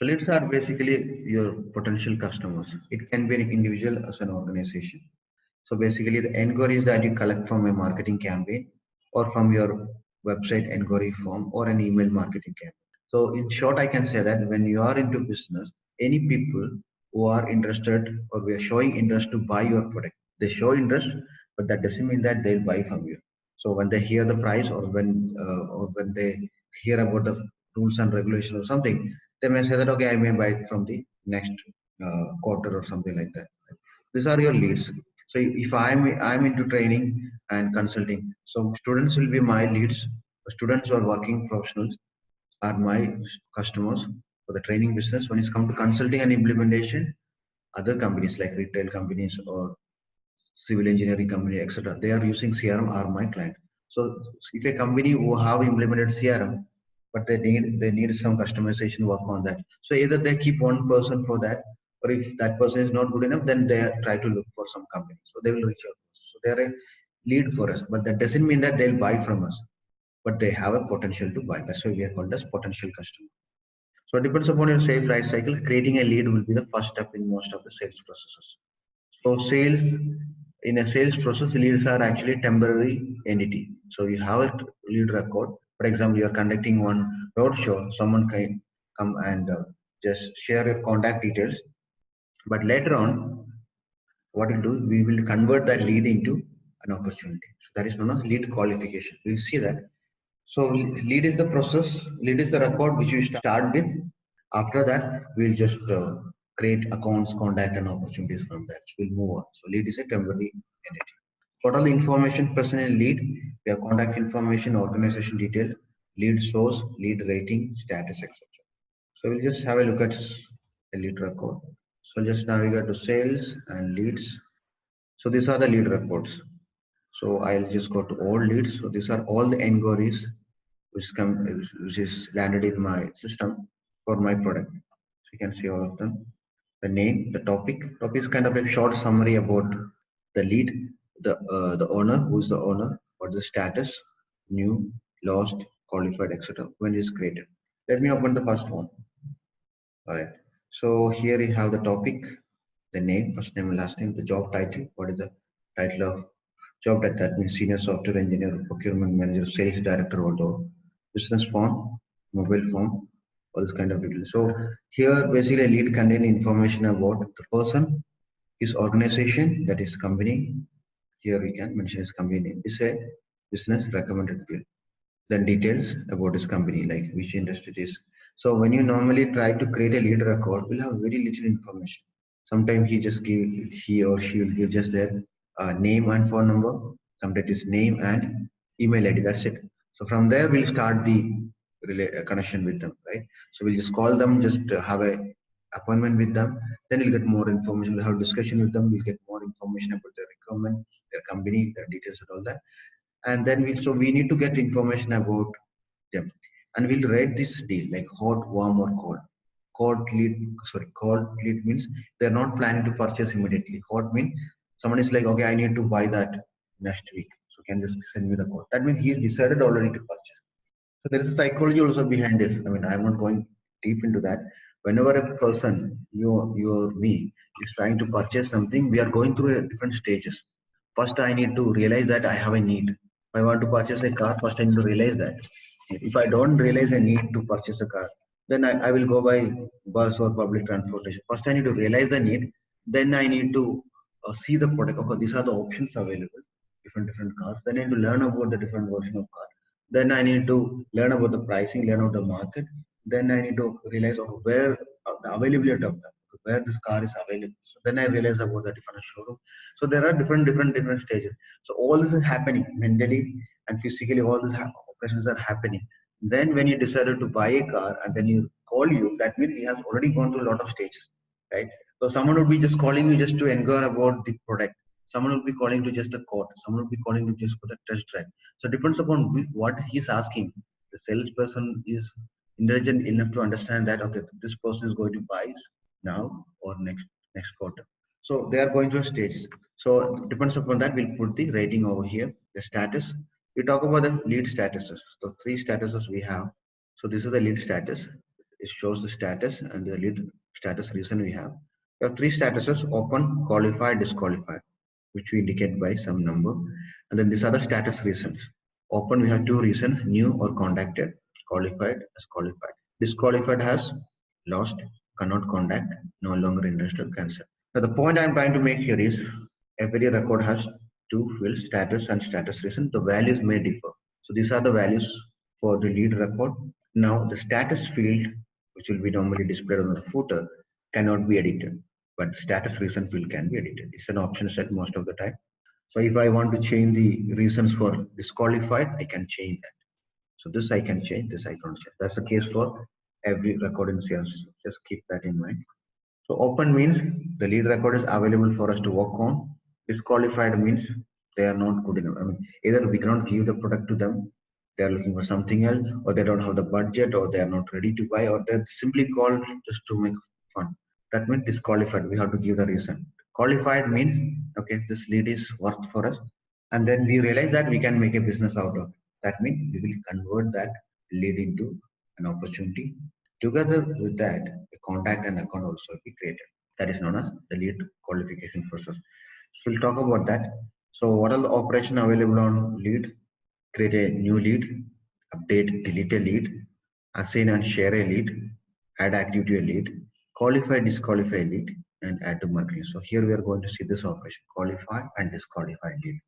So leads are basically your potential customers. It can be an individual as an organization. So basically the inquiries that you collect from a marketing campaign or from your website inquiry form or an email marketing campaign. So in short, I can say that when you are into business, any people who are interested or we are showing interest to buy your product, they show interest, but that doesn't mean that they'll buy from you. So when they hear the price or when they hear about the rules and regulation or something, they may say that okay, I may buy it from the next quarter or something like that. These are your leads. So if I'm into training and consulting, so students will be my leads. Students or working professionals are my customers for the training business. When it's come to consulting and implementation, other companies like retail companies or civil engineering company, etc., they are using CRM are my client. So if a company who have implemented CRM, but they need some customization work on that. So either they keep one person for that, or if that person is not good enough, then they try to look for some company. So they will reach out. So they are a lead for us, but that doesn't mean that they'll buy from us, but they have a potential to buy. That's why we are called as potential customer. So it depends upon your sales life cycle. Creating a lead will be the first step in most of the sales processes. So sales, in a sales process, leads are actually temporary entity. So you have a lead record. For example, you are conducting one roadshow. Someone can come and just share your contact details. But later on, what we'll do, we will convert that lead into an opportunity. So that is known as lead qualification. We'll see that. So lead is the process, lead is the record which you start with. After that, we'll just create accounts, contact, and opportunities from that. So we'll move on. So lead is a temporary entity. What are the information present in lead? We have contact information, organization detail, lead source, lead rating, status, etc. So we'll just have a look at the lead record. So just navigate to sales and leads. So these are the lead records. So I'll just go to all leads. So these are all the inquiries which is landed in my system for my product. So you can see all of them. The name, the topic. Topic is kind of a short summary about the lead, the owner, who is the owner, what is the status, new, lost, qualified, etc. When it is created. Let me open the first one. All right. So here you have the topic, the name, first name and last name, the job title. What is the title of job? That means senior software engineer, procurement manager, sales director, or business form, mobile form, all this kind of details. So here basically a lead contain information about the person, his organization, that is company. Here we can mention his company name. Is a business recommended field. Then details about his company, like which industry it is. So when you normally try to create a lead record, we'll have very little information. Sometimes he or she will give just their name and phone number. Sometimes it is name and email ID. That's it. So from there we'll start the connection with them, right? So we'll just call them, just have a appointment with them. Then we'll get more information. We'll have discussion with them. We'll get more information about their requirement, their company, their details, and all that. And then we need to get information about them, and we'll rate this deal like hot, warm, or cold. Cold lead means they're not planning to purchase immediately. Hot means someone is like, okay, I need to buy that next week, so can just send me the code. That means he decided already to purchase. So there is a psychology also behind this. I mean, I'm not going deep into that. Whenever a person, you or me, is trying to purchase something, we are going through different stages. First, I need to realize that I have a need. If I want to purchase a car, first I need to realize that. If I don't realize I need to purchase a car, then I will go by bus or public transportation. First, I need to realize the need. Then I need to see the product. Okay, these are the options available, different cars. Then I need to learn about the different version of car. Then I need to learn about the pricing, learn about the market. Then I need to realize where the availability of that, where this car is available. So then I realize about the different showroom. So there are different stages. So all this is happening mentally and physically. All these operations are happening. Then when you decided to buy a car and then you call you, that means he has already gone through a lot of stages, right? So someone would be just calling you just to inquire about the product. Someone will be calling to just a quote. Someone will be calling to just for the test drive. So it depends upon what he's asking. The salesperson is intelligent enough to understand that okay, this person is going to buy now or next quarter. So they are going through stages. So it depends upon that. We'll put the rating over here, the status. We talk about the lead statuses. So three statuses we have. So this is the lead status. it shows the status and the lead status reason we have. We have three statuses: open, qualified, disqualified, which we indicate by some number. And then these are the status reasons. Open, we have two reasons: new or contacted. Qualified, disqualified. Disqualified has lost, cannot contact, no longer interested, cancel. Now the point I'm trying to make here is every record has two fields, status and status reason. The values may differ. So these are the values for the lead record. Now the status field, which will be normally displayed on the footer, cannot be edited, but the status reason field can be edited. It's an option set most of the time. So if I want to change the reasons for disqualified, I can change that. So this I can change, this I can't change. That's the case for every record in CRM system. Just keep that in mind. So open means the lead record is available for us to work on. Disqualified means they are not good enough. I mean, either we cannot give the product to them, they are looking for something else, or they don't have the budget, or they are not ready to buy, or they're simply called just to make fun. That means disqualified. We have to give the reason. Qualified means okay, this lead is worth for us, and then we realize that we can make a business out of it. That means we will convert that lead into an opportunity. Together with that, a contact and account also will be created. That is known as the lead qualification process. So we'll talk about that. So what are the operations available on lead? Create a new lead, update, delete a lead, assign and share a lead, add activity to a lead, qualify, disqualify a lead, and add to marketing. So here we are going to see this operation: qualify and disqualify lead.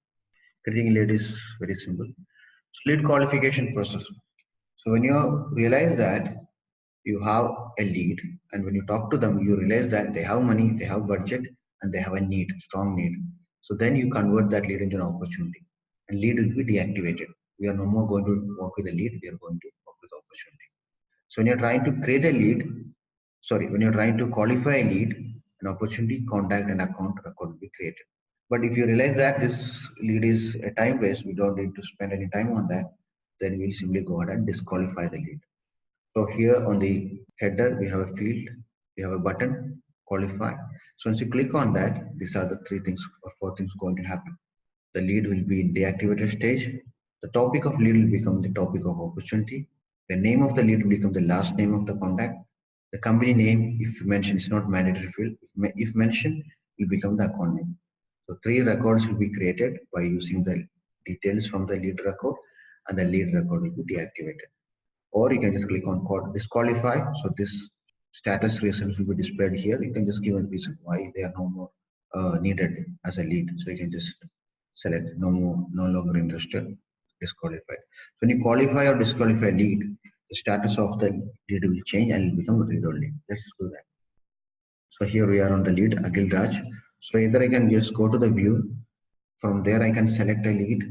Creating a lead is very simple. So lead qualification process. So when you realize that you have a lead, and when you talk to them, you realize that they have money, they have budget, and they have a need, strong need. So then you convert that lead into an opportunity, and lead will be deactivated. We are no more going to work with a lead, we are going to work with opportunity. So when you're trying to create a lead, when you're trying to qualify a lead, an opportunity, contact, and account record will be created. But if you realize that this lead is a time waste, we don't need to spend any time on that, then we'll simply go ahead and disqualify the lead. So here on the header, we have a field, we have a button, qualify. So once you click on that, these are the three things or four things going to happen. The lead will be in deactivated stage. The topic of lead will become the topic of opportunity. The name of the lead will become the last name of the contact. The company name, if mentioned, is not mandatory field. If mentioned, will become the account name. So three records will be created by using the details from the lead record, and the lead record will be deactivated. Or you can just click on disqualify. So this status reasons will be displayed here. You can just give a reason why they are no more needed as a lead. So you can just select no longer interested, disqualified. So when you qualify or disqualify lead, the status of the lead will change and it will become read only. Let's do that. So here we are on the lead, Agil Raj. So either I can just go to the view. From there I can select a lead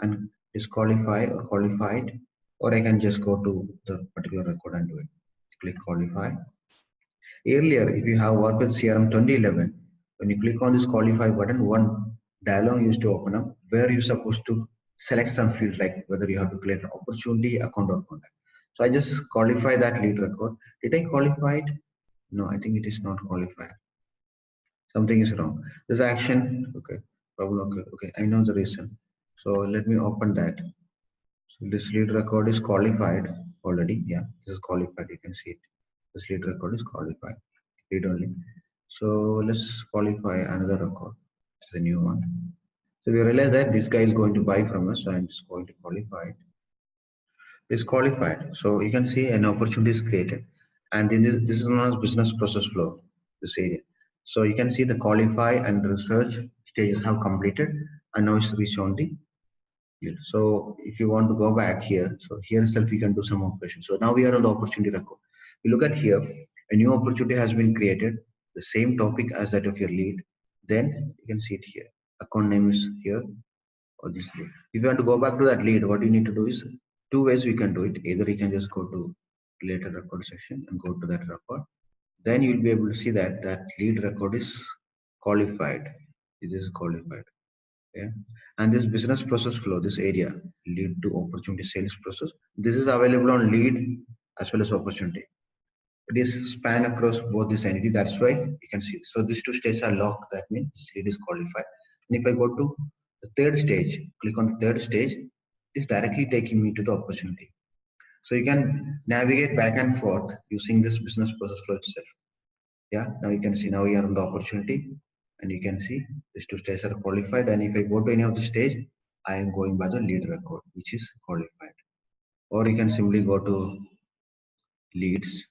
and disqualify or qualify it, or I can just go to the particular record and do it. Click qualify. Earlier, if you have worked with CRM 2011, when you click on this qualify button, one dialog used to open up where you're supposed to select some field, like whether you have to create an opportunity, account, or contact. So I just qualify that lead record. Did I qualify it? No, I think it is not qualified. Something is wrong. This action, okay, problem, okay, I know the reason. So let me open that. So this lead record is qualified already. Yeah, this is qualified. You can see it. This lead record is qualified. Read only. So let's qualify another record. It's a new one. So we realize that this guy is going to buy from us. So I'm just going to qualify it. It's qualified. So you can see an opportunity is created. And in this is known as business process flow, this area. So you can see the qualify and research stages have completed, and now it's reached on the field. So if you want to go back here, so here itself you can do some operation. So now we are on the opportunity record. You look at here, a new opportunity has been created, the same topic as that of your lead. Then you can see it here. Account name is here, or this lead. If you want to go back to that lead, what you need to do is two ways we can do it. Either you can just go to related record section and go to that record. Then you'll be able to see that that lead record is qualified. It is qualified. Yeah. And this business process flow, this area, lead to opportunity sales process. This is available on lead as well as opportunity. It is span across both this entity. That's why you can see. So these two stages are locked. That means this lead is qualified. And if I go to the third stage, click on the third stage, it's directly taking me to the opportunity. So you can navigate back and forth using this business process flow itself. Yeah, now you can see now we are on the opportunity, and you can see these two stages are qualified. And if I go to any of the stage, I am going by the lead record, which is qualified. Or you can simply go to leads,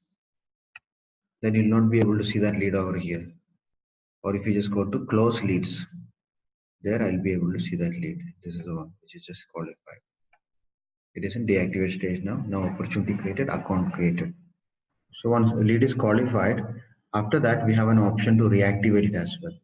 then you'll not be able to see that lead over here. Or if you just go to close leads, there I'll be able to see that lead. This is the one which is just qualified. It is in deactivate stage now. Now opportunity created, account created. So once a lead is qualified, after that we have an option to reactivate it as well.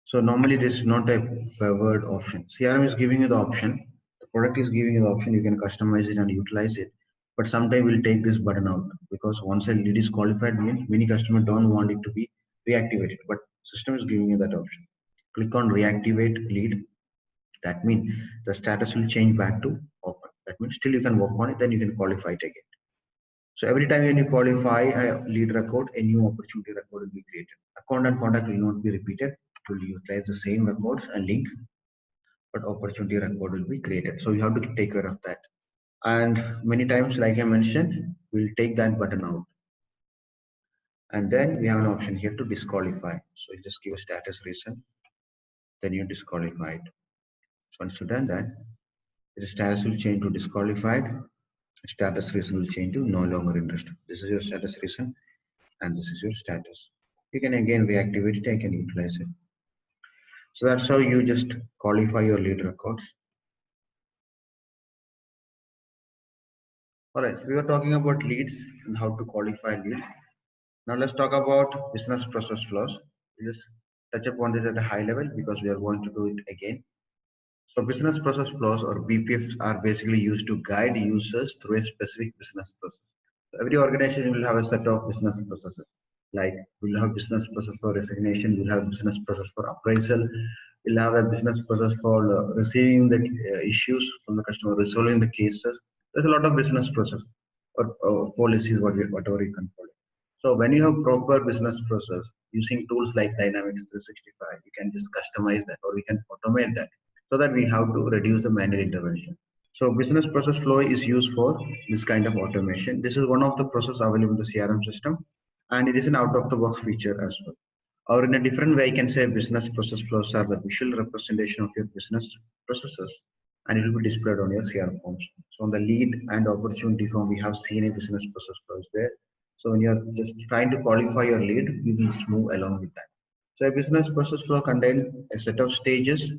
So normally this is not a favored option. CRM is giving you the option. The product is giving you the option. You can customize it and utilize it. But sometimes we'll take this button out because once a lead is qualified, means many customers don't want it to be reactivated. But system is giving you that option. Click on reactivate lead. That means the status will change back to open. That means still you can work on it, then you can qualify it again. So every time when you qualify a lead record, a new opportunity record will be created. Account and contact will not be repeated. It will utilize the same records and link, but opportunity record will be created. So you have to take care of that. And many times, like I mentioned, we'll take that button out. And then we have an option here to disqualify. So you just give a status reason, then you disqualify it. So once you've done that, the status will change to disqualified. Status reason will change to no longer interested. This is your status reason, and this is your status. You can again reactivate it, I can utilize it. So that's how you just qualify your lead records. Alright, so we were talking about leads and how to qualify leads. Now let's talk about business process flows. We just touch upon it at a high level because we are going to do it again. So business process flows or BPFs are basically used to guide users through a specific business process. So every organization will have a set of business processes. Like we'll have business process for resignation, we'll have business process for appraisal, we'll have a business process for receiving the issues from the customer, resolving the cases. There's a lot of business process or policies, whatever you can call it. So when you have proper business process using tools like Dynamics 365, you can just customize that or we can automate that so that we have to reduce the manual intervention. So business process flow is used for this kind of automation. This is one of the process available in the CRM system, and it is an out-of-the-box feature as well. Or in a different way, I can say business process flows are the visual representation of your business processes, and it will be displayed on your CRM forms. So on the lead and opportunity form, we have seen a business process flows there. So when you're just trying to qualify your lead, you will move along with that. So a business process flow contains a set of stages,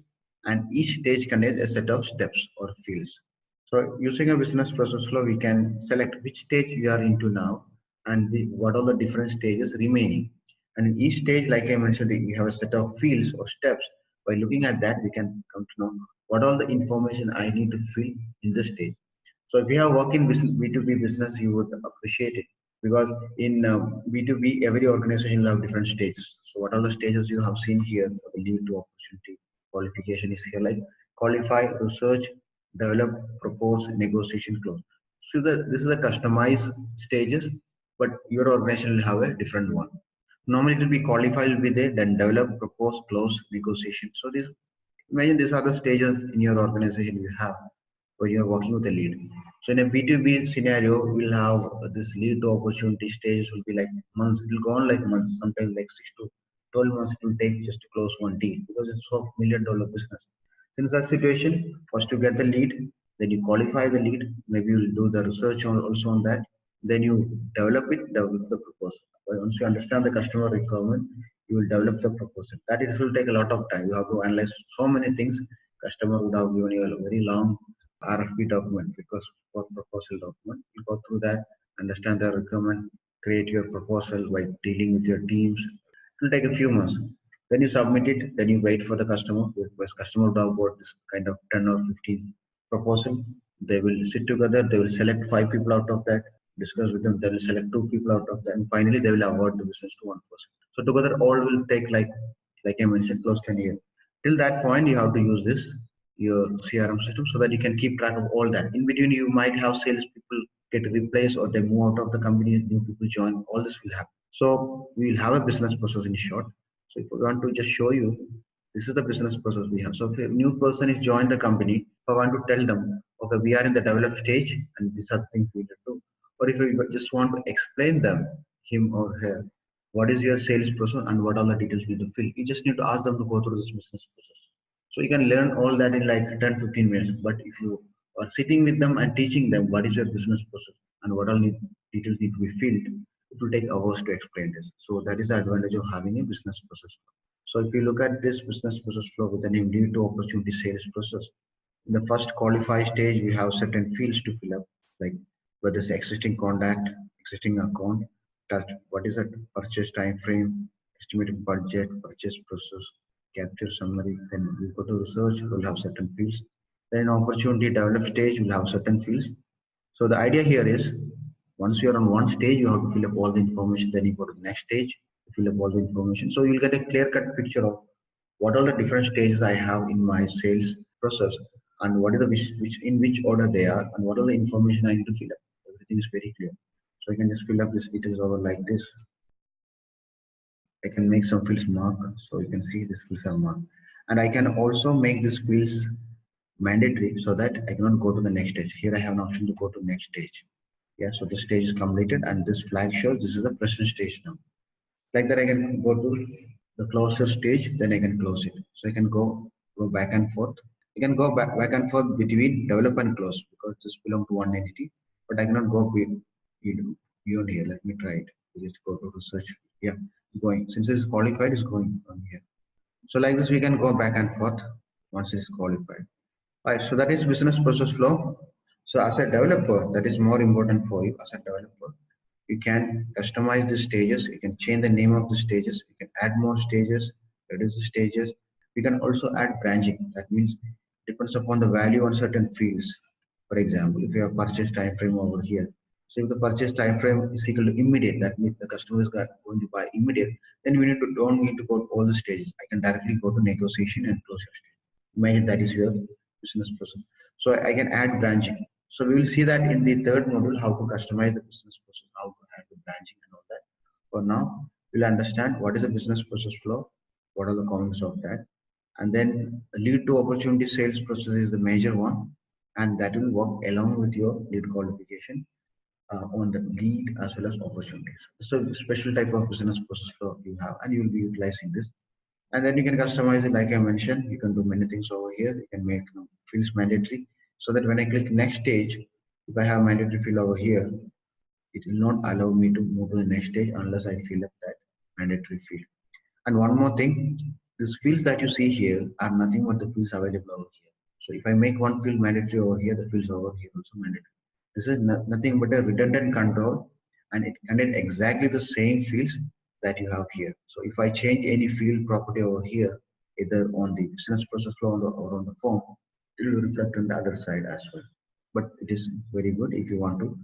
and each stage contains a set of steps or fields. So using a business process flow, we can select which stage we are into now and what are the different stages remaining. And in each stage, like I mentioned, we have a set of fields or steps. By looking at that, we can come to know what all the information I need to fill in this stage. So if you have work in B2B business, you would appreciate it because in B2B, every organization will have different stages. So what are the stages you have seen here for the lead to opportunity qualification is here like qualify, research, develop, propose, negotiation, close. So this is a customized stages, but your organization will have a different one. Normally it will be qualify will be there, then develop, propose, close, negotiation. So this imagine these are the stages in your organization you have when you're working with a lead. So in a B2B scenario, we'll have this lead to opportunity stages will be like months, it will go on like months, sometimes like 6 to 12 months it will take just to close one deal because it's a $1 million business. So in such situation, first you get the lead, then you qualify the lead, maybe you'll do the research also on that, then you develop the proposal. Once you understand the customer requirement, you will develop the proposal. That it will take a lot of time. You have to analyze so many things. Customer would have given you a very long RFP document because for proposal document, you go through that, understand the requirement, create your proposal by dealing with your teams. It will take a few months. Then you submit it, then you wait for the customer. Because customer would have got this kind of 10 or 15 proposal. They will sit together, they will select 5 people out of that, discuss with them, they will select 2 people out of that, and finally they will award the business to one person. So together all will take like I mentioned, close to a year. Till that point, you have to use this your CRM system so that you can keep track of all that. In between, you might have sales people get replaced or they move out of the company, new people join. All this will happen. So we will have a business process in short. So if we want to just show you, this is the business process we have. So if a new person is joined the company, I want to tell them, okay, we are in the develop stage and these are the things we need to do. Or if you just want to explain them, him or her, what is your sales process and what all the details you need to fill. You just need to ask them to go through this business process. So you can learn all that in like 10-15 minutes. But if you are sitting with them and teaching them what is your business process and what all details need to be filled, it will take hours to explain this. So that is the advantage of having a business process. So if you look at this business process flow with the name lead to opportunity sales process, in the first qualify stage, we have certain fields to fill up, like whether it's existing contact, existing account, touch, what is that purchase time frame, estimated budget, purchase process, capture summary. Then we go to research, we'll have certain fields. Then in opportunity develop stage, we'll have certain fields. So the idea here is once you're on one stage, you have to fill up all the information. Then you go to the next stage, fill up all the information. So you'll get a clear-cut picture of what are the different stages I have in my sales process and what is the which in which order they are and what are the information I need to fill up. Everything is very clear. So I can just fill up this details over like this. I can make some fields mark, so you can see this fields are marked. And I can also make these fields mandatory so that I cannot go to the next stage. Here I have an option to go to next stage. Yeah, so this stage is completed and this flag shows this is the present stage now. Like that I can go to the closer stage, then I can close it. So I can go back and forth. I can go back and forth between develop and close because this belong to one entity, but I cannot go beyond here. Let me try it. Let's go to research. Yeah, going. Since it is qualified, it's going from here. So like this, we can go back and forth once it's qualified. All right, so that is business process flow. So as a developer, that is more important for you as a developer. You can customize the stages. You can change the name of the stages. You can add more stages, reduce the stages. We can also add branching. That means depends upon the value on certain fields. For example, if you have purchase time frame over here, so if the purchase time frame is equal to immediate, that means the customer is going to buy immediate, then we don't need to go to all the stages. I can directly go to negotiation and close your stage. Imagine that is your business process. So I can add branching. So we will see that in the third module, how to customize the business process, how to add the branching and all that. For now, we'll understand what is the business process flow, what are the comments of that. And then the lead to opportunity sales process is the major one. And that will work along with your lead qualification on the lead as well as opportunities. So special type of business process flow you have, and you will be utilizing this. And then you can customize it like I mentioned. You can do many things over here. You can make fields mandatory so that when I click next stage, if I have mandatory field over here, it will not allow me to move to the next stage unless I fill up that mandatory field. And one more thing, these fields that you see here are nothing but the fields available over here. So if I make one field mandatory over here, the fields over here also mandatory. This is nothing but a redundant control, and it contains exactly the same fields that you have here. So if I change any field property over here, either on the business process flow or on the form, it will reflect on the other side as well. But it is very good if you want to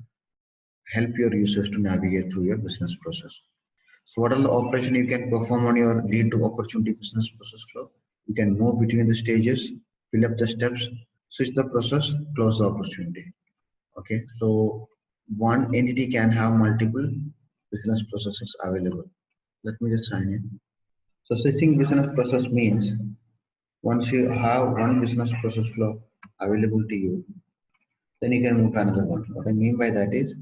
help your users to navigate through your business process. So what are the operation you can perform on your lead to opportunity business process flow? You can move between the stages, fill up the steps, switch the process, close the opportunity. Okay, so one entity can have multiple business processes available. Let me just sign in. So switching business process means once you have one business process flow available to you, then you can move to another one. What I mean by that is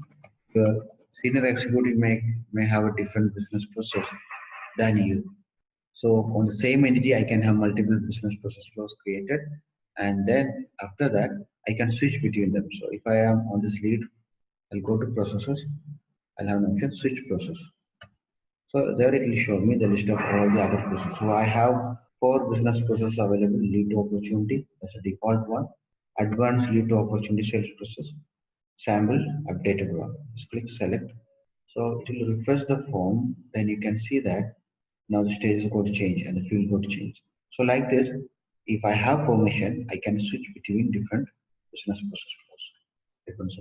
your senior executive may have a different business process than you. So on the same entity, I can have multiple business process flows created, and then after that, I can switch between them. So if I am on this lead, I'll go to processes. I'll have an option switch process. So there it will show me the list of all the other processes. So I have 4 business processes available: lead to opportunity, that's a default one; advanced lead to opportunity sales process; sample, updated one. Just click select. So it will refresh the form. Then you can see that now the stage is going to change and the field going to change. So like this, if I have permission, I can switch between different business process flows.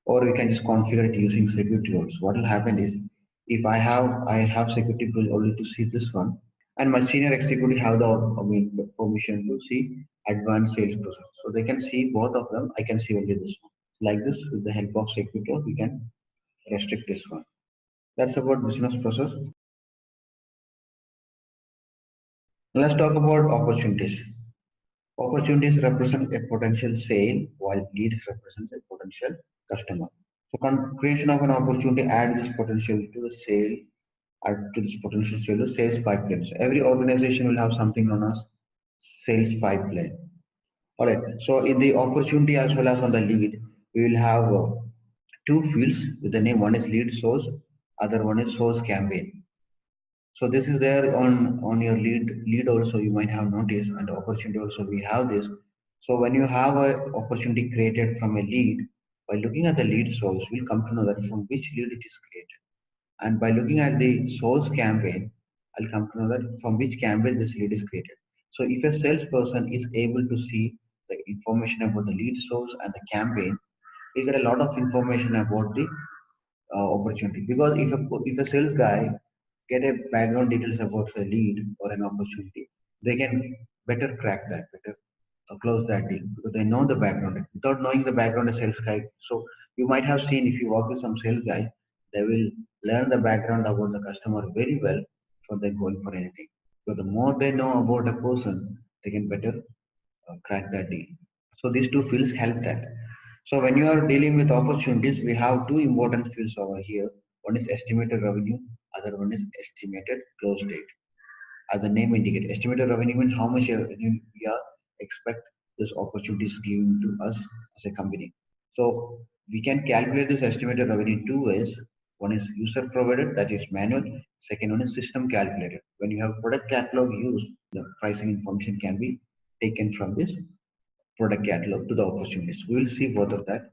Or we can just configure it using security roles. What will happen is if I have security role only to see this one, and my senior executive have the permission to see advanced sales process. So they can see both of them. I can see only this one. Like this, with the help of security role, we can restrict this one. That's about business process. Let's talk about opportunities. Opportunities represent a potential sale while leads represents a potential customer. So creation of an opportunity add this potential to the sale, add to this potential sale to sales pipeline. So every organization will have something known as sales pipeline. All right. So in the opportunity as well as on the lead, we will have two fields with the name. One is lead source, other one is source campaign. So this is there on your lead also you might have noticed, and opportunity also we have this. So when you have a opportunity created from a lead, by looking at the lead source, we'll come to know that from which lead it is created. And by looking at the source campaign, I'll come to know that from which campaign this lead is created. So if a salesperson is able to see the information about the lead source and the campaign, he'll get a lot of information about the opportunity. Because if a sales guy get a background details about a lead or an opportunity, they can better crack that, better close that deal because they know the background. Without knowing the background of sales guy, so you might have seen if you work with some sales guy, they will learn the background about the customer very well before they going for anything. So the more they know about a person, they can better crack that deal. So these two fields help that. So when you are dealing with opportunities, we have two important fields over here. One is estimated revenue, other one is estimated close date. As the name indicates, estimated revenue means how much revenue we are expect this opportunity is giving to us as a company. So we can calculate this estimated revenue in two ways. One is user provided, that is manual. Second one is system calculated. When you have product catalog used, the pricing information can be taken from this product catalog to the opportunities. We will see both of that.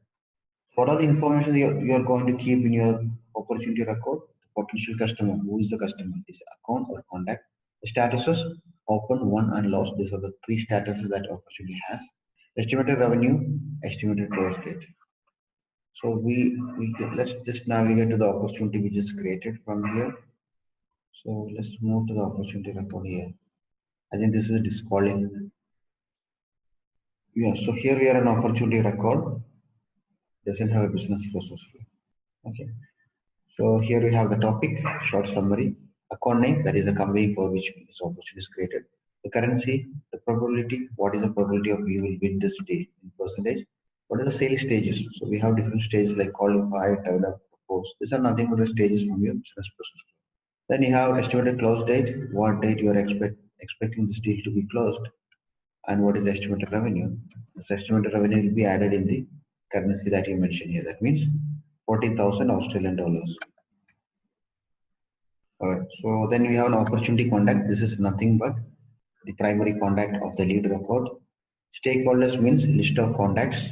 What are the information you're going to keep in your opportunity record? The potential customer, who is the customer, is account or contact. The statuses, open, won, and lost. These are the three statuses that opportunity has. Estimated revenue, estimated close date. So let's just navigate to the opportunity which is created from here. So let's move to the opportunity record here. I think this is a calling. Yeah, so here we are an opportunity record. Doesn't have a business process. Okay. So here we have the topic, short summary, account name, that is the company for which this opportunity is created, the currency, the probability, what is the probability of you will win this deal in percentage, what are the sales stages. So we have different stages like qualify, develop, propose. These are nothing but the stages from your business process. Then you have estimated close date, what date you are expecting this deal to be closed, and what is the estimated revenue. This estimated revenue will be added in the currency that you mentioned here. That means 40,000 Australian dollars. Alright, so then we have an opportunity contact. This is nothing but the primary contact of the lead record. Stakeholders means list of contacts.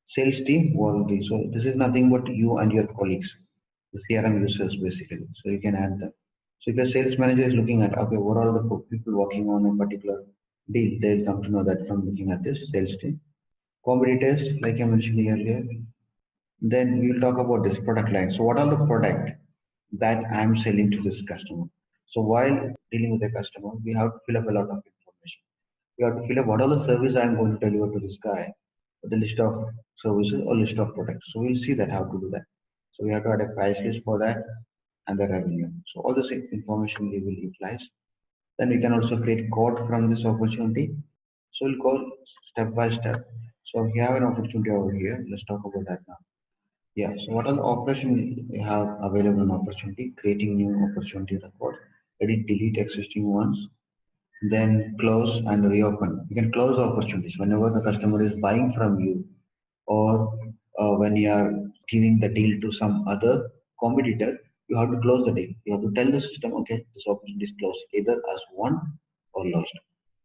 Sales team, warranty. So this is nothing but you and your colleagues, the CRM users basically. So you can add them. So if your sales manager is looking at, okay, what are the people working on a particular deal, they'll come to know that from looking at this sales team. Competitors, like I mentioned earlier. Then we will talk about this product line. So what are the product that I'm selling to this customer? So while dealing with a customer, we have to fill up a lot of information. We have to fill up what are the services I'm going to deliver to this guy, the list of services or list of products. So we'll see that how to do that. So we have to add a price list for that and the revenue. So all this information we will utilize. Then we can also create code from this opportunity. So we'll go step by step. So we have an opportunity over here. Let's talk about that now. Yeah, so what are the operations you have available in opportunity? Creating new opportunity record, edit, delete existing ones, then close and reopen. You can close opportunities whenever the customer is buying from you or when you are giving the deal to some other competitor, you have to close the deal. You have to tell the system, okay, this opportunity is closed either as won or lost.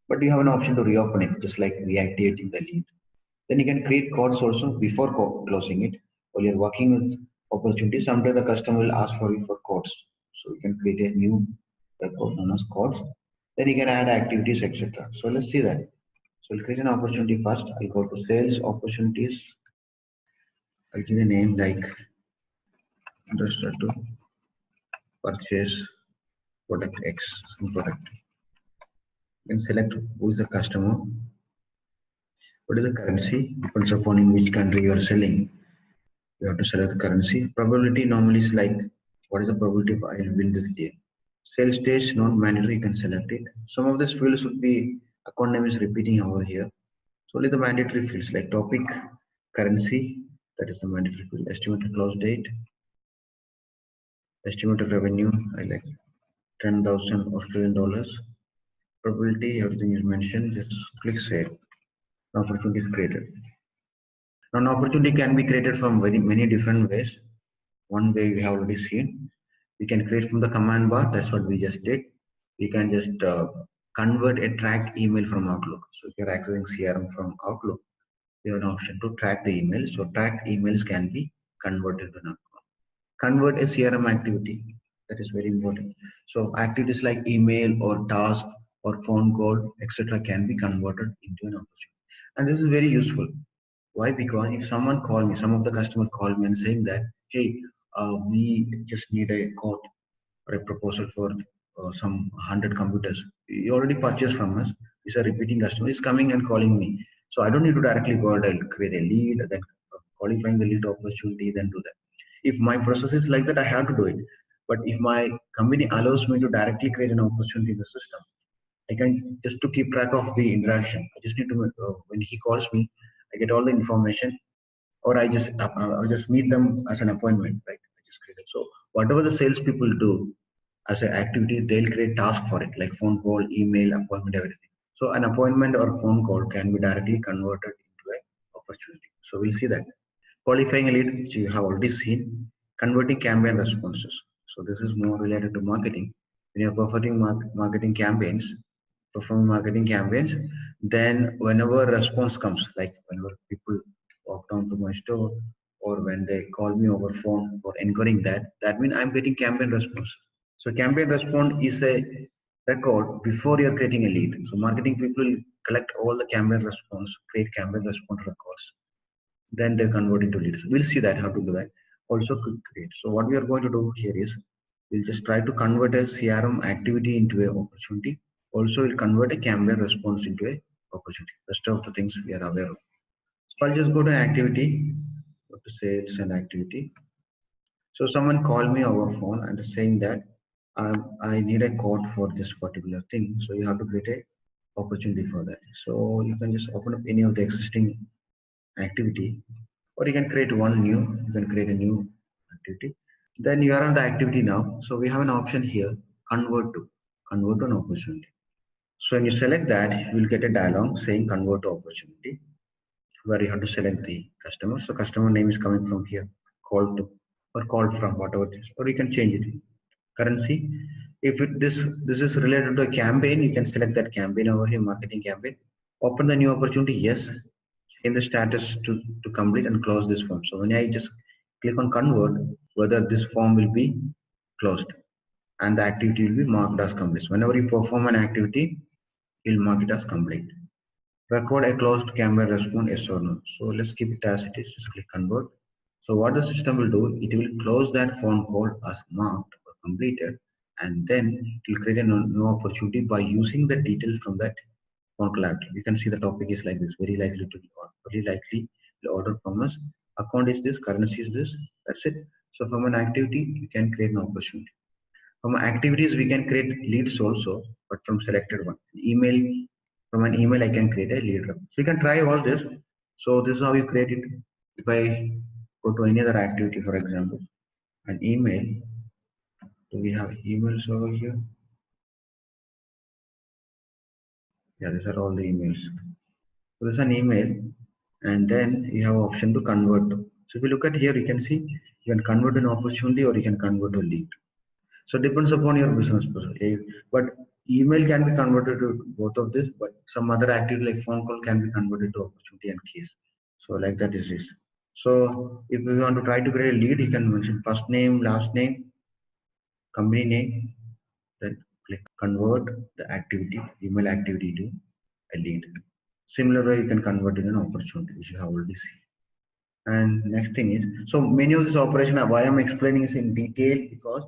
But you have an option to reopen it, just like reactivating the lead. Then you can create codes also before closing it. While you're working with opportunities, sometimes the customer will ask for you for codes. So you can create a new record known as codes. Then you can add activities, etc. So let's see that. So we'll create an opportunity first. I'll go to sales opportunities. I'll give a name like interested to purchase product X, some product. Then select who is the customer. What is the currency? Depends upon in which country you are selling. You have to select the currency. Probability normally is like what is the probability of I will win this deal. Sales stage not mandatory, you can select it. Some of these fields would be account name is repeating over here. So only the mandatory fields like topic, currency, That is the mandatory field. Estimated close date, estimated revenue, I like 10,000 Australian dollars. Probability, everything is mentioned. Just click save. An opportunity is created. Now, an opportunity can be created from very many different ways. One way we have already seen. We can create from the command bar. That's what we just did. We can just convert a tracked email from Outlook. So if you're accessing CRM from Outlook, you have an option to track the email. So tracked emails can be converted to an outcome. Convert a CRM activity. That is very important. So activities like email or task or phone call, etc., can be converted into an opportunity. And this is very useful. Why? Because if someone call me, some of the customer call me and saying that, hey, we just need a quote or a proposal for some 100 computers. You already purchased from us. He's a repeating customer. He's coming and calling me. So I don't need to directly go out. I'll create a lead, then qualifying the lead opportunity, then do that. If my process is like that, I have to do it. But if my company allows me to directly create an opportunity in the system, I can just to keep track of the interaction. I just need to, when he calls me, I get all the information, or I just meet them as an appointment, right? I just create it. So whatever the salespeople do as an activity, they'll create task for it, like phone call, email, appointment, everything. So an appointment or phone call can be directly converted into an opportunity. So we'll see that. Qualifying a lead, which you have already seen, converting campaign responses. So this is more related to marketing. When you're performing marketing campaigns, then whenever response comes, like whenever people walk down to my store or when they call me over phone for enquiring that means I'm getting campaign response. So campaign response is a record before you're creating a lead. So marketing people collect all the campaign response, create campaign response records, then they convert into leads. We'll see that how to do that. Also create. So what we are going to do here is we'll just try to convert a CRM activity into an opportunity. Also, we'll convert a campaign response into a opportunity. Rest of the things we are aware of. So I'll just go to an activity, go to sales and activity. So someone called me over phone and is saying that I need a code for this particular thing. So you have to create a opportunity for that. So you can just open up any of the existing activity, or you can create one new. You can create a new activity. Then you are on the activity now. So we have an option here, convert to an opportunity. So when you select that, you will get a dialog saying convert to opportunity, where you have to select the customer. So customer name is coming from here, call to or called from, whatever it is, or you can change it. Currency. If this is related to a campaign, you can select that campaign over here, marketing campaign. Open the new opportunity, yes. Change the status to complete and close this form. So when I just click on convert, whether this form will be closed and the activity will be marked as complete. So whenever you perform an activity, you'll mark it as complete. Record a closed campaign response, yes or no. So let's keep it as it is. Just click convert. So what the system will do, it will close that phone call as marked or completed, and then it will create a new opportunity by using the details from that phone call activity. You can see the topic is like this: very likely to or very likely the order from us. Account is this, currency is this. That's it. So from an activity, you can create an opportunity. From activities, we can create leads also, but from selected one. Email, from an email, I can create a lead. So you can try all this. So this is how you create it. If I go to any other activity, for example, an email, do we have emails over here? Yeah, these are all the emails. So this is an email, and then you have option to convert. So if you look at here, you can see you can convert an opportunity or you can convert a lead. So it depends upon your business process. But email can be converted to both of this, but some other activity like phone call can be converted to opportunity and case. So like that is this. So if we want to try to create a lead, you can mention first name, last name, company name, then click convert the activity, email activity to a lead. Similar way you can convert it in an opportunity, which you have already seen. And next thing is, so many of this operation, why I'm explaining is in detail because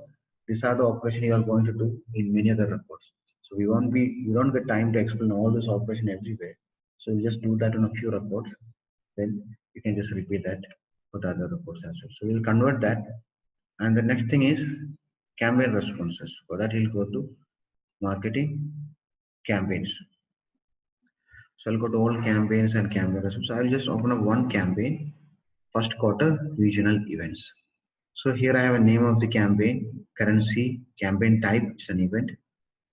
these are the operation you are going to do in many other reports. So we don't get time to explain all this operation everywhere. So we just do that on a few reports. Then you can just repeat that for the other reports as well. So we'll convert that. And the next thing is campaign responses. For that, we'll go to marketing campaigns. So I'll go to all campaigns and campaign responses. So I'll just open up one campaign first quarter regional events. So here I have a name of the campaign, currency, campaign type, it's an event.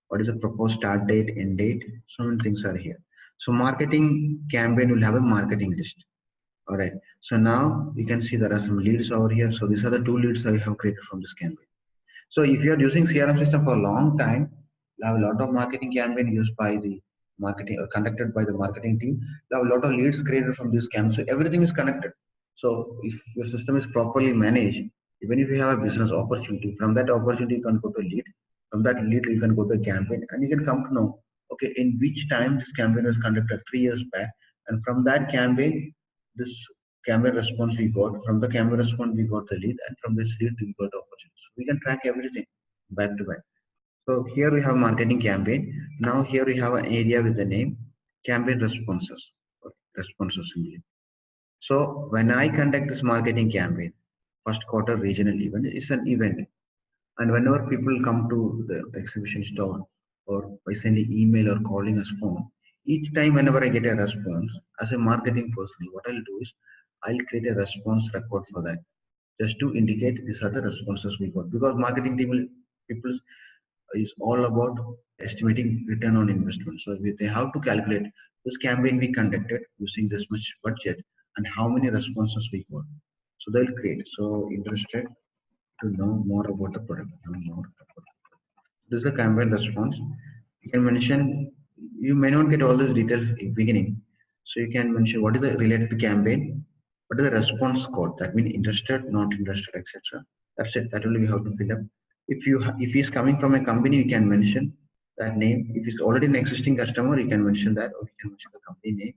What is the proposed start date, end date? So many things are here. So marketing campaign will have a marketing list. All right. So now you can see there are some leads over here. So these are the two leads I have created from this campaign. So if you are using CRM system for a long time, you have a lot of marketing campaign used by the marketing or conducted by the marketing team. You have a lot of leads created from this campaign. So everything is connected. So if your system is properly managed, even if you have a business opportunity, from that opportunity you can go to lead. From that lead you can go to a campaign, and you can come to know, okay, in which time this campaign was conducted 3 years back, and from that campaign, this campaign response we got, from the campaign response we got the lead, and from this lead we got the opportunity. So we can track everything back to back. So here we have marketing campaign. Now here we have an area with the name campaign responses or responses only. So when I conduct this marketing campaign, first quarter regional event is an event, and whenever people come to the exhibition store or by sending email or calling us phone, each time whenever I get a response as a marketing person, what I'll do is I'll create a response record for that, just to indicate these are the responses we got, because marketing people is all about estimating return on investment. So they have to calculate this campaign we conducted using this much budget and how many responses we got. So they'll create. So interested to know more about the product. This is the campaign response. You can mention, you may not get all those details in beginning. So you can mention what is the related to campaign, what is the response code, that means interested, not interested, etc. That's it. That only we have to fill up. If he's coming from a company, you can mention that name. If it's already an existing customer, you can mention that, or you can mention the company name,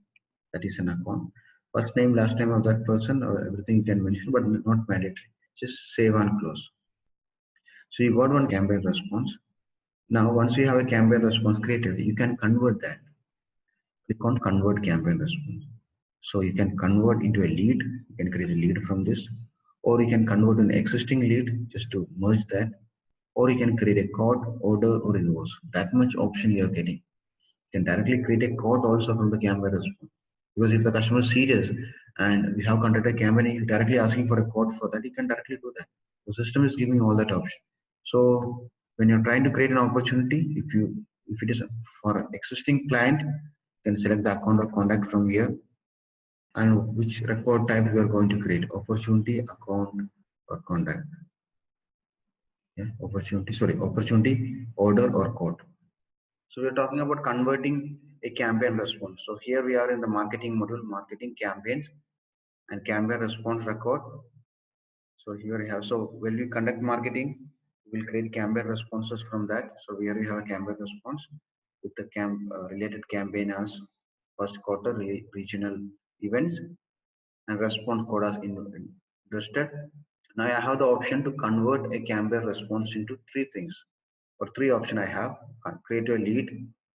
that is an account. First name, last name of that person, or everything you can mention, but not mandatory. Just save and close. So you got one campaign response. Now, once you have a campaign response created, you can convert that. Click on convert campaign response. So you can convert into a lead. You can create a lead from this, or you can convert an existing lead just to merge that, or you can create a code, order, or invoice. That much option you are getting. You can directly create a code also from the campaign response. Because if the customer is serious and we have conducted a campaign, directly asking for a code for that, you can directly do that. The system is giving all that option. So when you're trying to create an opportunity, if it is for an existing client, you can select the account or contact from here, and which record type you are going to create, opportunity, account, or contact. Yeah, opportunity, order, or code. So we're talking about converting a campaign response. So here we are in the marketing module, marketing campaigns and campaign response record. So here we have, so when we conduct marketing, we'll create campaign responses from that. So here we have a campaign response with the related campaign as first quarter regional events and response code as interested. Now I have the option to convert a campaign response into three things, or three option I have: create a lead,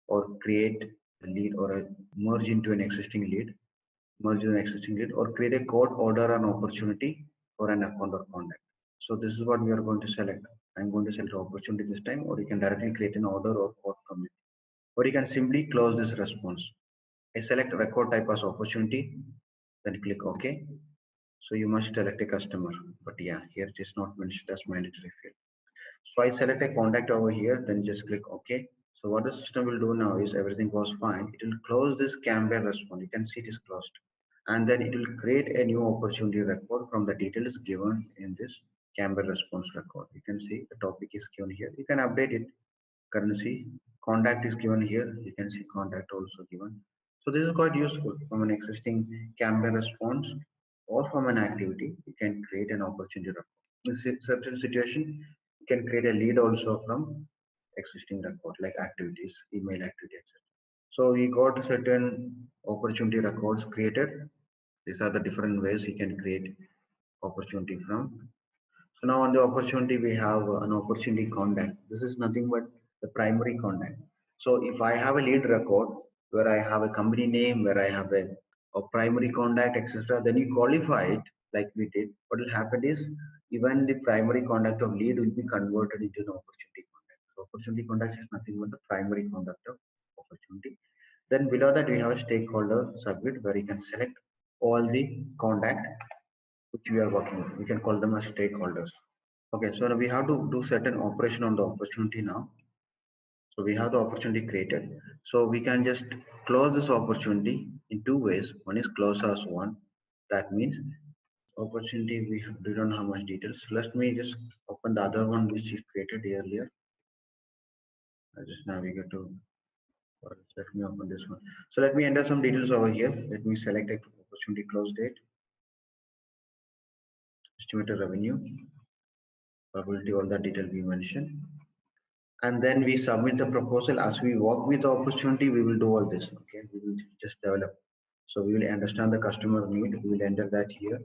or create a lead, or a merge into an existing lead, or create a code, order, an opportunity, or an account or contact. So this is what we are going to select. I'm going to select opportunity this time, or you can directly create an order or code from it, or you can simply close this response. I select record type as opportunity, then click OK. So you must select a customer, but yeah, here it is not mentioned as mandatory field. So I select a contact over here, then just click OK. So what the system will do now is everything goes fine. It will close this campaign response. You can see it is closed. And then it will create a new opportunity record from the details given in this campaign response record. You can see the topic is given here. You can update it. Currency, contact is given here. You can see contact also given. So this is quite useful from an existing campaign response or from an activity. You can create an opportunity record. In certain situation, you can create a lead also from existing record like activities, email activity, etc. So we got certain opportunity records created. These are the different ways you can create opportunity from. So now on the opportunity, we have an opportunity contact. This is nothing but the primary contact. So if I have a lead record where I have a company name, where I have a primary contact, etc., then you qualify it like we did. What will happen is even the primary contact of lead will be converted into an opportunity contact. So opportunity contact is nothing but the primary contact of opportunity. Then below that we have a stakeholder submit where you can select all the contact. which we are working with. We can call them as stakeholders. Okay, so now we have to do certain operation on the opportunity now. So we have the opportunity created. So we can just close this opportunity in two ways. One is close as one. That means opportunity we don't have much details. So let me just open the other one which is created earlier. I just navigate to, or let me open this one. So let me enter some details over here. Let me select a opportunity close date, estimated revenue, probability, all that detail we mentioned. And then we submit the proposal. As we work with the opportunity, we will do all this. Okay, we will just develop. So we will understand the customer need. We will enter that here.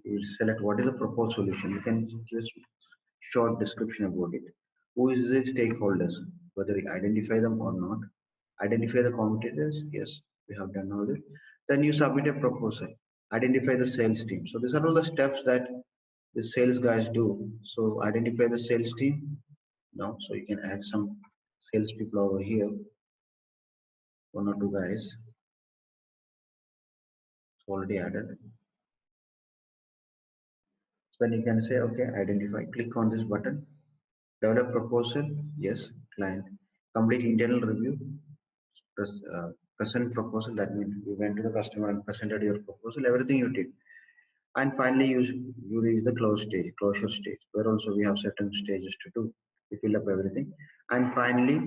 We will select what is the proposed solution. You can just short description about it. Who is the stakeholders? Whether we identify them or not. Identify the competitors. Yes, we have done all this. Then you submit a proposal. Identify the sales team. So these are all the steps that the sales guys do. So identify the sales team now. So you can add some sales people over here, one or two guys. It's already added. So then you can say, okay, identify. Click on this button. Develop proposal. Yes, client. Complete internal review. Present proposal. That means you went to the customer and presented your proposal. Everything you did. And finally, you reach the closure stage, where also we have certain stages to do. We fill up everything, and finally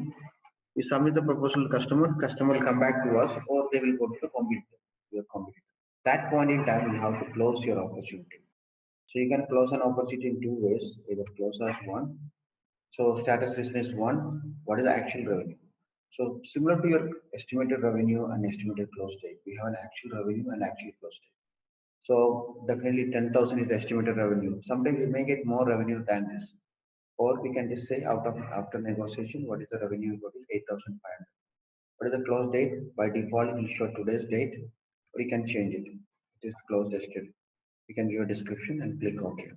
we submit the proposal to customer. Customer will come back to us, or they will go to the competitor, your competitor. That point in time, you have to close your opportunity. So you can close an opportunity in two ways: either close as one. So status reason is one. What is the actual revenue? So similar to your estimated revenue and estimated close date, we have an actual revenue and actual close date. So definitely 10,000 is the estimated revenue. Sometimes we may get more revenue than this. Or we can just say out of after negotiation, what is the revenue? What is 8,500? What is the close date? By default, it will show today's date, or you can change it. It is closed yesterday. You can give a description and click OK.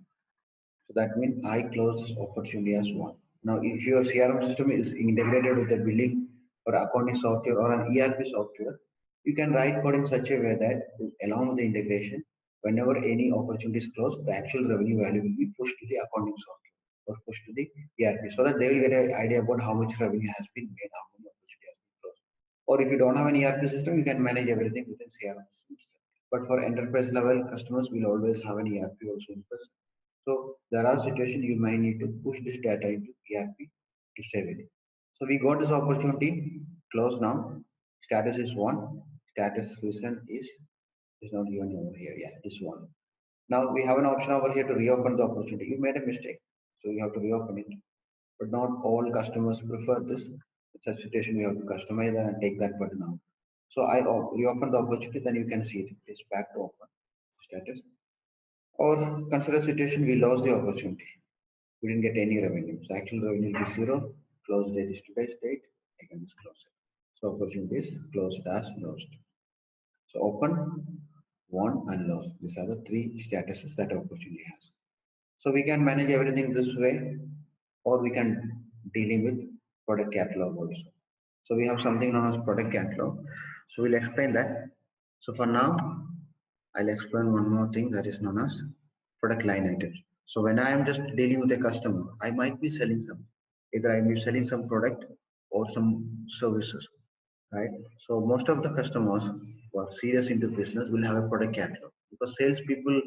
So that means I close this opportunity as one. Now, if your CRM system is integrated with a billing or accounting software or an ERP software, you can write code in such a way that along with the integration, whenever any opportunity is closed, the actual revenue value will be pushed to the accounting software or pushed to the ERP so that they will get an idea about how much revenue has been made, how many opportunity has been closed. Or if you don't have an ERP system, you can manage everything within CRM systems. But for enterprise level customers, we'll always have an ERP also in place. So there are situations you might need to push this data into ERP to save it. So we got this opportunity, close now. Status is one. Status reason is not given over here. Yeah, this one. Now we have an option over here to reopen the opportunity. You made a mistake, so you have to reopen it. But not all customers prefer this. In such situation, you have to customize and take that button out. So I reopen the opportunity, then you can see it. It's back to open status. Or consider a situation we lost the opportunity. We didn't get any revenue. So actual revenue will be zero. Close date is today's date. I can just close it. So opportunity is closed as lost. So open, won, and lost. These are the three statuses that opportunity has. So we can manage everything this way, or we can dealing with product catalog also. So we have something known as product catalog. So we'll explain that. So for now, I'll explain one more thing that is known as product line items. So when I am just dealing with a customer, I might be selling some. Either I may be selling some product or some services, right? So most of the customers who are serious into business will have a product catalog because salespeople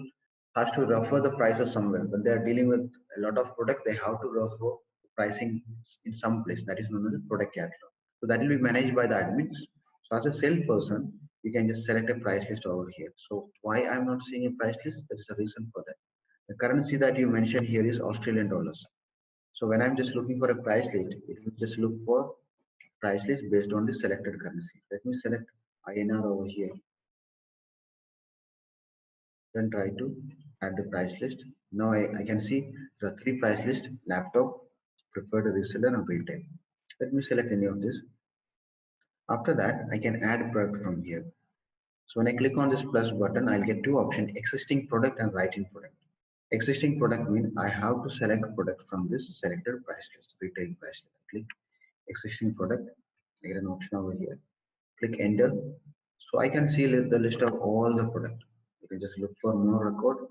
has to refer the prices somewhere. When they are dealing with a lot of product, they have to refer pricing in some place. That is known as a product catalog. So that will be managed by the admins. So as a salesperson, you can just select a price list over here. So why I'm not seeing a price list? There is a reason for that. The currency that you mentioned here is Australian dollars. So when I'm just looking for a price list, it will just look for price list based on the selected currency. Let me select INR over here. Then try to add the price list. Now I can see there are three price lists: laptop, preferred reseller, and retail. Let me select any of this. After that, I can add product from here. So when I click on this plus button, I'll get two options: existing product and write-in product. Existing product means I have to select product from this selected price list, retail price list. Click existing product. I get an option over here. Click enter. So I can see the list of all the product. You can just look for more record.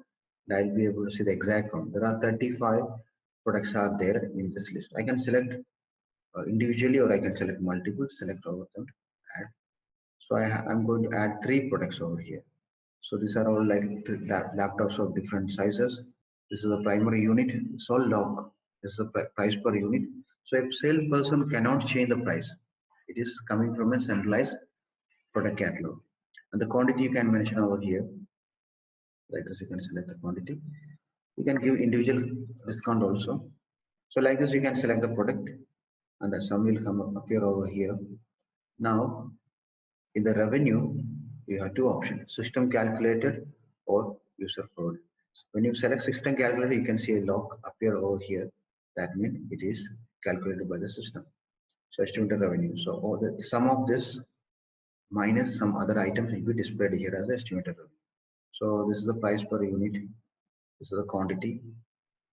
I'll be able to see the exact count. There are 35 products are there in this list. I can select individually, or I can select multiple, select all of them, add. So I'm going to add 3 products over here. So these are all like laptops of different sizes. This is the primary unit. It's all log. This is the price per unit. So a salesperson cannot change the price. It is coming from a centralized product catalog. And the quantity you can mention over here. Like this, you can select the quantity. You can give individual discount also. So like this, you can select the product, and the sum will come appear over here. Now, in the revenue, you have 2 options: system calculated or user provided. When you select system calculator, you can see a log appear over here. That means it is calculated by the system. So estimated revenue. So all the sum of this minus some other items will be displayed here as the estimated revenue. So this is the price per unit. This is the quantity.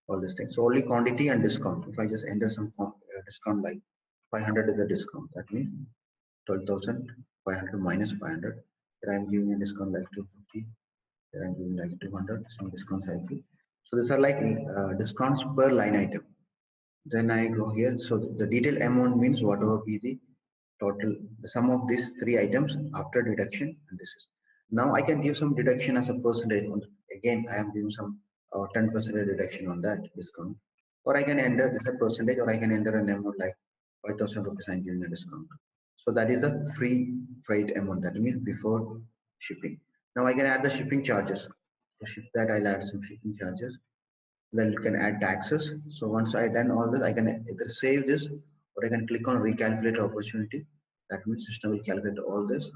All these things. So only quantity and discount. If I just enter some discount like 500 is the discount. That means 12,500 minus 500. Here I am giving a discount like 250. Here I am giving like 200. Some discounts I give. So these are like discounts per line item. Then I go here. So the detailed amount means whatever be the total, the sum of these 3 items after deduction. And this is now I can give some deduction as a percentage. Again, I am giving some 10% deduction on that discount. Or I can enter this a percentage, or I can enter an amount like 5,000 rupees I'm giving a discount. So that is a free freight amount. That means before shipping. Now I can add the shipping charges. To ship that, I'll add some shipping charges. Then you can add taxes. So once I done all this, I can either save this, or I can click on recalculate opportunity. That means system will calculate all this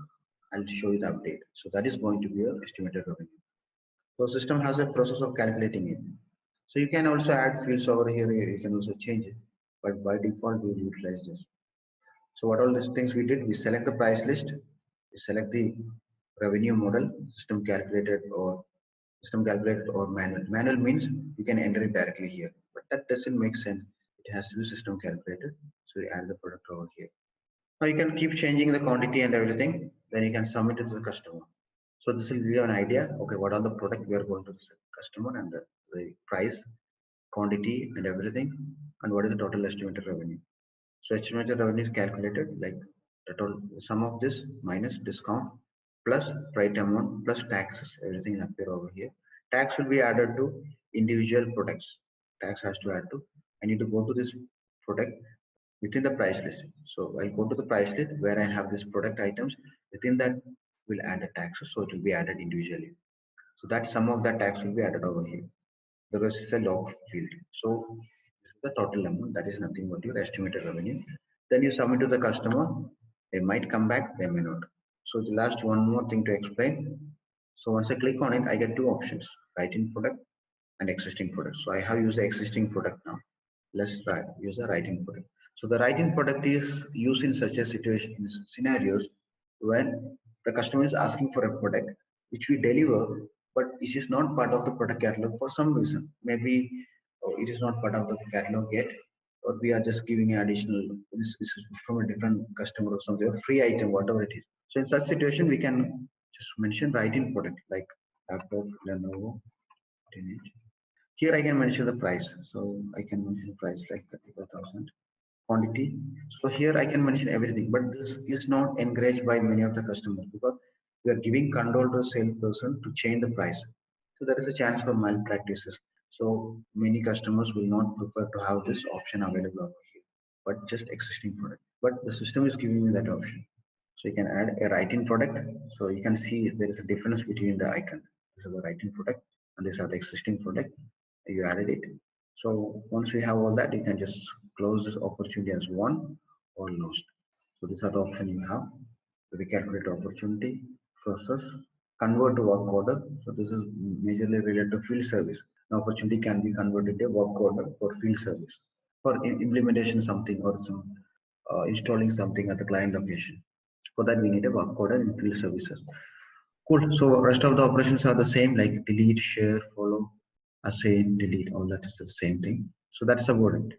and show you the update. So that is going to be your estimated revenue. So system has a process of calculating it. So you can also add fields over here. You can also change it, but by default we will utilize this. So what all these things we did, we select the price list, we select the revenue model, system calculated or manual. Manual means you can enter it directly here, but that doesn't make sense. It has to be system calculated. So we add the product over here. Now you can keep changing the quantity and everything. Then you can submit it to the customer. So this will give you an idea. Okay, what are the product we are going to the customer, and the price, quantity, and everything, and what is the total estimated revenue. So estimated revenue is calculated like the total sum of this minus discount plus freight amount plus taxes. Everything appear over here. Tax will be added to individual products. Tax has to add to. I need to go to this product within the price list. So I'll go to the price list where I have this product items. Within that, we'll add the taxes. So it will be added individually. So that sum of that tax will be added over here. The rest is a log field. So this is the total amount. That is nothing but your estimated revenue. Then you submit to the customer. They might come back, they may not. So the last one more thing to explain. So once I click on it, I get 2 options: write-in product and existing product. So I have used the existing product now. Let's try use the write-in product. So the write-in product is used in such a situation, in scenarios when the customer is asking for a product which we deliver, but it is not part of the product catalog for some reason. Maybe it is not part of the catalog yet, or we are just giving an additional, this is from a different customer or something, a free item, whatever it is. So in such situation, we can just mention write-in product like laptop, Lenovo, teenage. Here I can mention the price. So I can mention price like 35,000. Quantity. So here I can mention everything, but this is not encouraged by many of the customers because we are giving control to the salesperson to change the price. So there is a chance for malpractices. So many customers will not prefer to have this option available over here, but just existing product. But the system is giving me that option. So you can add a write-in product. So you can see there is a difference between the icon. This is the write-in product, and these are the existing product. You added it. So once we have all that, you can just close this opportunity as won or lost. So these are the options you have: recalculate opportunity, process, convert to work order. So this is majorly related to field service. An opportunity can be converted to a work order for field service, for implementation something, or some installing something at the client location. For that, we need a work order in field services. Cool. So rest of the operations are the same, like delete, share, follow, assign, delete. All that is the same thing. So that's about it.